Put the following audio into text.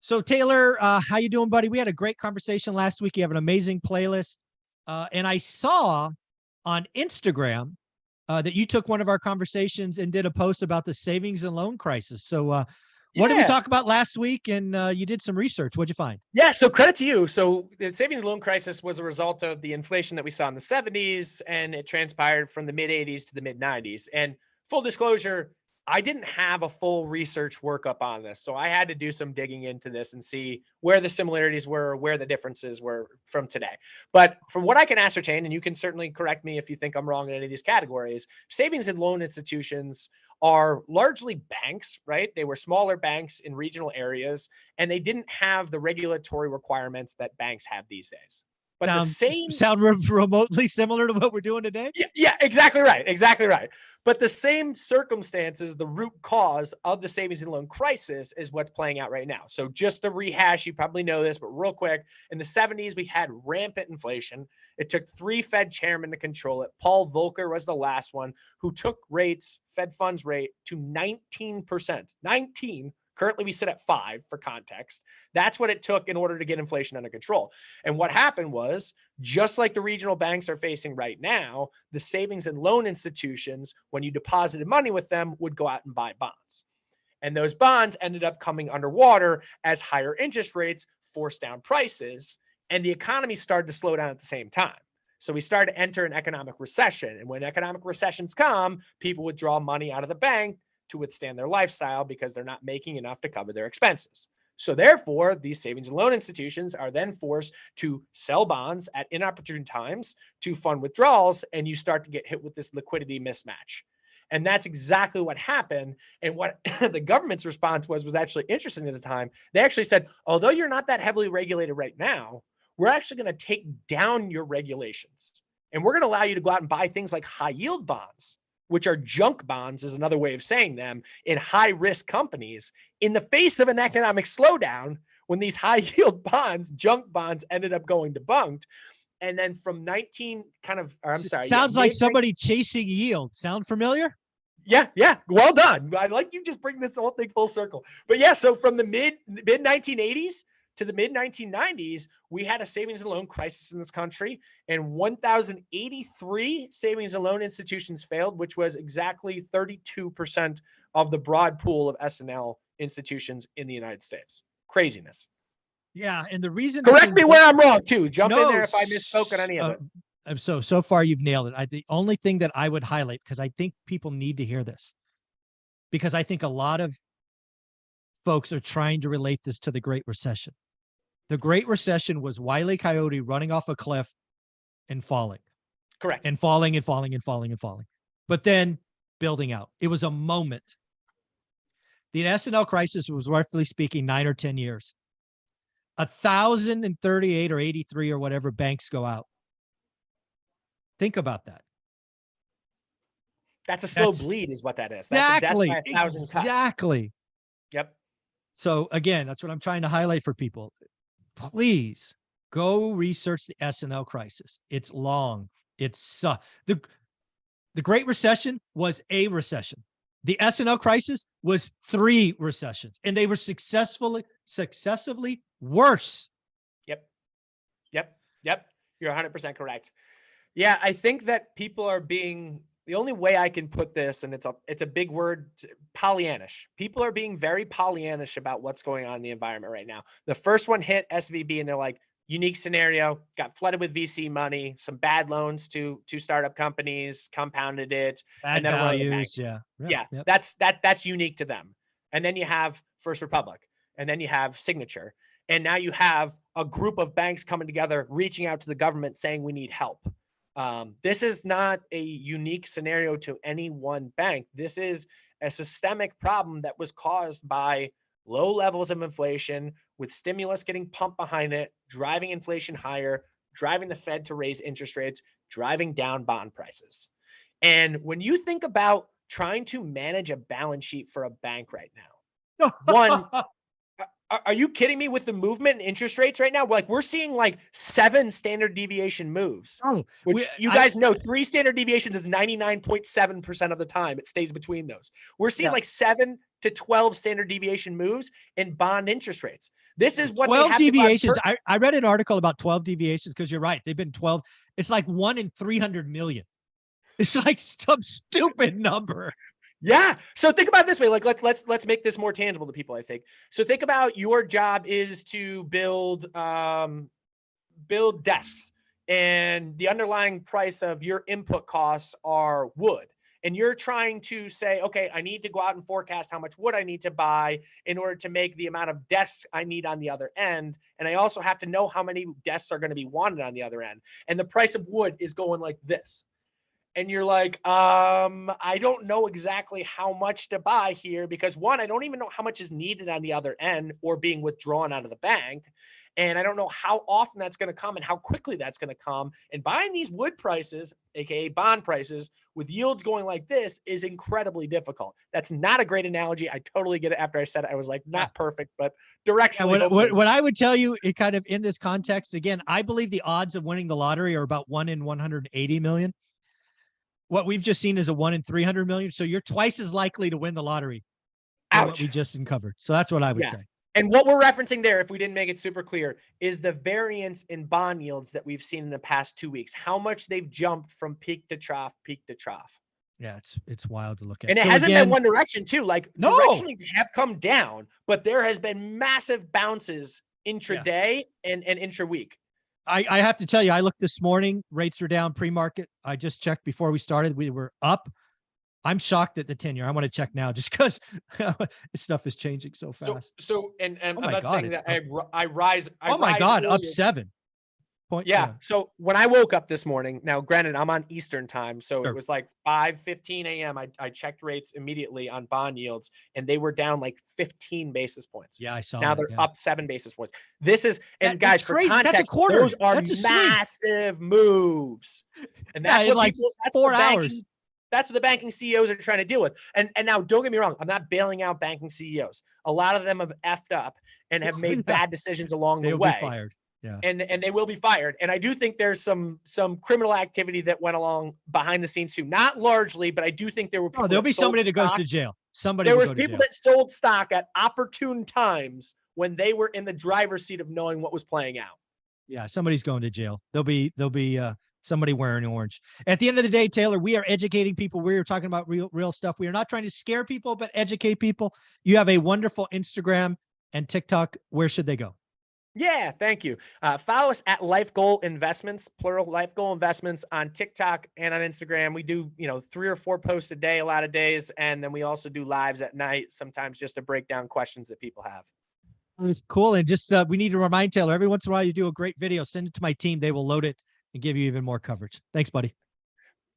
So Taylor, how you doing, buddy? We had a great conversation last week. You have an amazing playlist, and I saw on Instagram that you took one of our conversations and did a post about the savings and loan crisis. So, what did we Yeah. talk about last week? And you did some research. What'd you find? Yeah. So credit to you. So the savings and loan crisis was a result of the inflation that we saw in the 70s, and it transpired from the mid 80s to the mid 90s. And full disclosure, I didn't have a full research workup on this. So I had to do some digging into this and see where the similarities were, where the differences were from today. But from what I can ascertain, and you can certainly correct me if you think I'm wrong in any of these categories, savings and loan institutions are largely banks, right? They were smaller banks in regional areas, and they didn't have the regulatory requirements that banks have these days. But the same Sound remotely similar to what we're doing today? yeah, exactly right. Exactly right. But the same circumstances, the root cause of the savings and loan crisis is what's playing out right now. So just to rehash, you probably know this, but real quick, in the 70s, we had rampant inflation. It took 3 Fed chairmen to control it. Paul Volcker was the last one who took rates, Fed funds rate, to 19%. 19. Currently, we sit at 5 for context. That's what it took in order to get inflation under control. And what happened was, just like the regional banks are facing right now, the savings and loan institutions, when you deposited money with them, would go out and buy bonds. And those bonds ended up coming underwater as higher interest rates forced down prices, and the economy started to slow down at the same time. So we started to enter an economic recession. And when economic recessions come, people withdraw money out of the bank to withstand their lifestyle because they're not making enough to cover their expenses. So therefore, these savings and loan institutions are then forced to sell bonds at inopportune times to fund withdrawals, and you start to get hit with this liquidity mismatch. And that's exactly what happened. And what the government's response was actually interesting at the time. They actually said, although you're not that heavily regulated right now, we're actually going to take down your regulations. And we're going to allow you to go out and buy things like high yield bonds, which are junk bonds, is another way of saying them, in high risk companies in the face of an economic slowdown when these high yield bonds, junk bonds, ended up going debunked. And then from 19 kind of, or I'm sorry. Sounds like somebody chasing yield. Sound familiar? Yeah. Well done. I like you just bring this whole thing full circle. But yeah, so from the mid 1980s to the mid 1990s, we had a savings and loan crisis in this country, and 1,083 savings and loan institutions failed, which was exactly 32% of the broad pool of S&L institutions in the United States. Craziness. Yeah, and the reason. Correct me where I'm wrong too. Jump in there if I misspoke on any of it. So far you've nailed it. The only thing that I would highlight, because I think people need to hear this, because I think a lot of folks are trying to relate this to the Great Recession. The Great Recession was Wile E. Coyote running off a cliff and falling. Correct. And falling and falling and falling and falling. But then building out. It was a moment. The S&L crisis was, roughly speaking, 9 or 10 years. 1,038 or 83 or whatever banks go out. Think about that. That's a slow bleed is what that is. Exactly. That's 1,000 cuts. Exactly. Yep. So again, that's what I'm trying to highlight for people. Please go research the S&L crisis. It's long. It's the Great Recession was a recession. The S&L crisis was 3 recessions, and they were successively worse. Yep. You're 100% correct. Yeah, I think that people are being, the only way I can put this, and it's a big word, Pollyannish. People are being very Pollyannish about what's going on in the environment right now. The first one hit SVB, and they're like, unique scenario, got flooded with VC money, some bad loans to startup companies, compounded it. Bad and then values, yeah. Yep. That's unique to them. And then you have First Republic, and then you have Signature. And now you have a group of banks coming together, reaching out to the government saying we need help. This is not a unique scenario to any one bank. This is a systemic problem that was caused by low levels of inflation, with stimulus getting pumped behind it, driving inflation higher, driving the Fed to raise interest rates, driving down bond prices. And when you think about trying to manage a balance sheet for a bank right now, one, are you kidding me with the movement in interest rates right now? We're seeing like 7 standard deviation moves, which you guys know 3 standard deviations is 99.7% of the time. It stays between those. We're seeing like 7 to 12 standard deviation moves in bond interest rates. This is what 12 they have deviations. to I read an article about 12 deviations because you're right. They've been 12. It's like 1 in 300 million. It's like some stupid number. Yeah. So think about it this way. Like let's make this more tangible to people, I think. So think about your job is to build desks, and the underlying price of your input costs are wood. And you're trying to say, okay, I need to go out and forecast how much wood I need to buy in order to make the amount of desks I need on the other end. And I also have to know how many desks are going to be wanted on the other end. And the price of wood is going like this. And you're like, I don't know exactly how much to buy here because one, I don't even know how much is needed on the other end or being withdrawn out of the bank. And I don't know how often that's going to come and how quickly that's going to come. And buying these wood prices, AKA bond prices, with yields going like this is incredibly difficult. That's not a great analogy. I totally get it. After I said it, I was like, not perfect, but directionally. Yeah, what I would tell you, it kind of in this context, again, I believe the odds of winning the lottery are about 1 in 180 million. What we've just seen is a 1 in 300 million. So you're twice as likely to win the lottery than what we just uncovered. So that's what I would say. And what we're referencing there, if we didn't make it super clear, is the variance in bond yields that we've seen in the past 2 weeks, how much they've jumped from peak to trough, peak to trough. Yeah, it's wild to look at. And it So hasn't again, been one direction too. Like directionally they have come down, but there has been massive bounces intraday and intra-week. I have to tell you, I looked this morning, rates are down pre-market. I just checked before we started. We were up. I'm shocked at the 10-year. I want to check now just because this stuff is changing so fast. And Oh I'm my not God, saying that I rise. Oh my God, up earlier. 7. Yeah. So when I woke up this morning, now granted, I'm on Eastern time. So Sure. it was like 5:15 a.m. I checked rates immediately on bond yields and they were down like 15 basis points. Yeah, I saw Now that, they're yeah. up 7 basis points. This is, and That's guys, for crazy. That's a context, quarter. those are That's a swing. massive moves. And Yeah, that's in what like people, that's 4 what hours. banking, that's what the banking CEOs are trying to deal with. And now don't get me wrong. I'm not bailing out banking CEOs. A lot of them have effed up and have made bad decisions along the They'll way. be fired. Yeah. And they will be fired. And I do think there's some criminal activity that went along behind the scenes too. Not largely, but I do think there were people. Oh, there'll be somebody that goes to jail. Somebody. There was people that sold stock at opportune times when they were in the driver's seat of knowing what was playing out. Yeah, somebody's going to jail. There'll be somebody wearing orange. At the end of the day, Taylor, we are educating people. We are talking about real stuff. We are not trying to scare people, but educate people. You have a wonderful Instagram and TikTok. Where should they go? Yeah, thank you. Follow us at Life Goal Investments, plural Life Goal Investments on TikTok and on Instagram. We do, 3 or 4 posts a day, a lot of days. And then we also do lives at night, sometimes just to break down questions that people have. Cool. And just, we need to remind Taylor, every once in a while you do a great video, send it to my team. They will load it and give you even more coverage. Thanks, buddy.